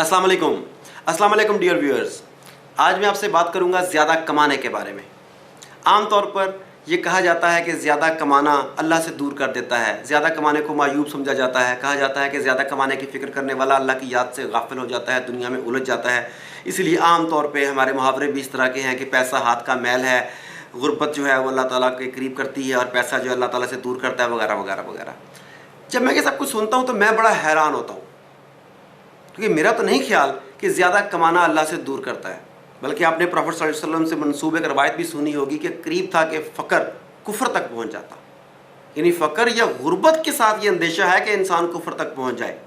अस्सलाम वालेकुम dear viewers. आज मैं आपसे बात करूंगा ज़्यादा कमाने के बारे में। आम तौर पर यह कहा जाता है कि ज़्यादा कमाना अल्लाह से दूर कर देता है, ज़्यादा कमाने को मायूब समझा जाता है। कहा जाता है कि ज़्यादा कमाने की फ़िक्र करने वाला अल्लाह की याद से गाफिल हो जाता है, दुनिया में उलझ जाता है। इसीलिए आम तौर पे हमारे मुहावरे भी इस तरह के हैं कि पैसा हाथ का मैल है, गुर्बत जो है वो अल्लाह ताला के करीब करती है और पैसा जो अल्लाह ताला से दूर करता है, वगैरह वगैरह वगैरह। जब मैं ये सब कुछ सुनता हूँ तो मैं बड़ा हैरान होता हूँ, क्योंकि मेरा तो नहीं ख्याल कि ज़्यादा कमाना अल्लाह से दूर करता है। बल्कि आपने प्रॉफेट सल्लल्लाहु अलैहि वसल्लम से मनसूब एक रवायत भी सुनी होगी कि करीब था कि फ़क्र कुफ्र तक पहुँच जाता। यानी फ़क्र या गुर्बत के साथ ये अंदेशा है कि इंसान कुफ्र तक पहुँच जाए।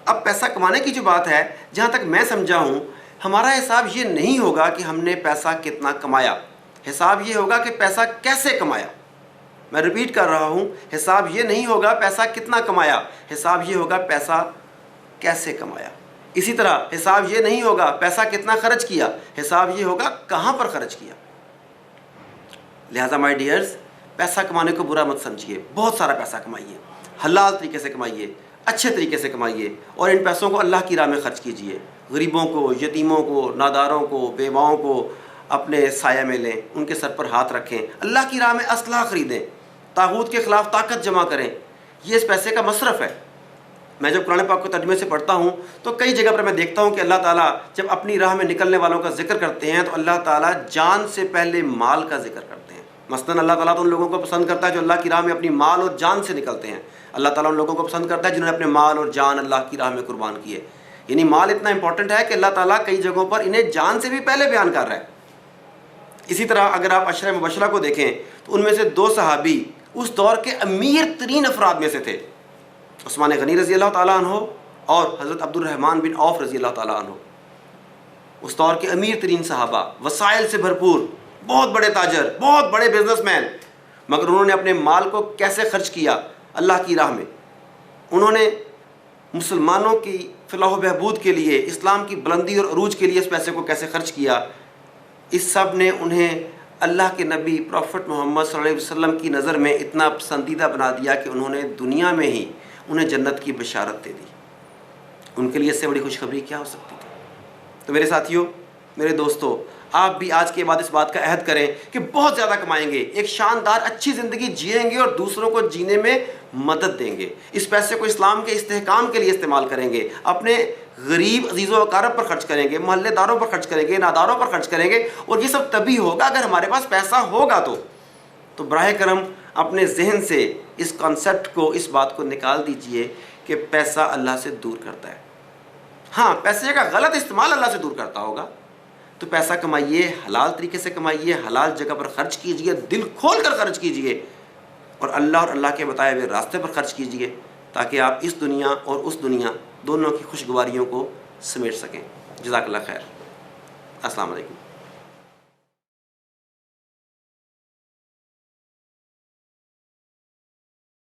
अब पैसा कमाने की जो बात है, जहाँ तक मैं समझा हूँ, हमारा हिसाब ये नहीं होगा कि हमने पैसा कितना कमाया, हिसाब ये होगा कि पैसा कैसे कमाया। मैं रिपीट कर रहा हूँ, हिसाब ये नहीं होगा पैसा कितना कमाया, हिसाब ये होगा पैसा कैसे कमाया। इसी तरह हिसाब ये नहीं होगा पैसा कितना खर्च किया, हिसाब ये होगा कहाँ पर खर्च किया। लिहाजा माय डियर्स, पैसा कमाने को बुरा मत समझिए, बहुत सारा पैसा कमाइए, हलाल तरीके से कमाइए, अच्छे तरीके से कमाइए और इन पैसों को अल्लाह की राह में खर्च कीजिए। गरीबों को, यतीमों को, नादारों को, बेवाओं को अपने साया में लें, उनके सर पर हाथ रखें, अल्लाह की राह में असलहा ख़रीदें, तागूत के ख़िलाफ़ ताकत जमा करें। ये इस पैसे का मसरफ़ है। मैं जब कुरान पाक को तर्जुमे से पढ़ता हूँ तो कई जगह पर मैं देखता हूँ कि अल्लाह ताला जब अपनी राह में निकलने वालों का जिक्र करते हैं तो अल्लाह ताला जान से पहले माल का जिक्र करते हैं। मसलन अल्लाह ताला तो उन लोगों को पसंद करता है जो अल्लाह की राह में अपनी माल और जान से निकलते हैं। अल्लाह ताला उन लोगों को पसंद करता है जिन्होंने अपने माल और जान अल्लाह की राह में कुर्बान किए। यानी माल इतना इंपॉर्टेंट है कि अल्लाह ताला कई जगहों पर इन्हें जान से भी पहले बयान कर रहा है। इसी तरह अगर आप अशरा मुबशरा को देखें तो उनमें से दो सहाबी उस दौर के अमीर तरीन अफराद में से थे, उस्मान गनी रज़ी अल्लाह ताला अन्हो और हज़रत अब्दुर्रहमान बिन औफ रज़ी अल्लाह ताला अन्हो। उस दौर के अमीर तरीन सहाबा, वसाइल से भरपूर, बहुत बड़े ताजर, बहुत बड़े बिजनेसमैन, मगर उन्होंने अपने माल को कैसे खर्च किया अल्लाह की राह में। उन्होंने मुसलमानों की फलाह बहबूद के लिए, इस्लाम की बुलंदी और अरूज के लिए इस पैसे को कैसे खर्च किया, इस सब ने उन्हें अल्लाह के नबी प्रॉफेट मोहम्मद सल्लल्लाहु अलैहि वसल्लम की नज़र में इतना पसंदीदा बना दिया कि उन्होंने दुनिया में ही उन्हें जन्नत की बशारत दे दी। उनके लिए इससे बड़ी खुशखबरी क्या हो सकती थी। तो मेरे साथियों, मेरे दोस्तों, आप भी आज के बाद इस बात का अहद करें कि बहुत ज़्यादा कमाएंगे, एक शानदार अच्छी ज़िंदगी जिएंगे और दूसरों को जीने में मदद देंगे। इस पैसे को इस्लाम के इस्तेहकाम के लिए इस्तेमाल करेंगे, अपने गरीब अजीज़ों अकारब पर खर्च करेंगे, मोहल्लेदारों पर खर्च करेंगे, नादारों पर खर्च करेंगे। और ये सब तभी होगा अगर हमारे पास पैसा होगा। तो बराह करम अपने जहन से इस कॉन्सेप्ट को, इस बात को निकाल दीजिए कि पैसा अल्लाह से दूर करता है। हाँ, पैसे का गलत इस्तेमाल अल्लाह से दूर करता होगा। तो पैसा कमाइए, हलाल तरीके से कमाइए, हलाल जगह पर खर्च कीजिए, दिल खोल कर खर्च कीजिए और अल्लाह के बताए हुए रास्ते पर खर्च कीजिए, ताकि आप इस दुनिया और उस दुनिया दोनों की खुशगवारियों को समेट सकें। जज़ाकल्लाह खैर। अस्सलाम वालेकुम।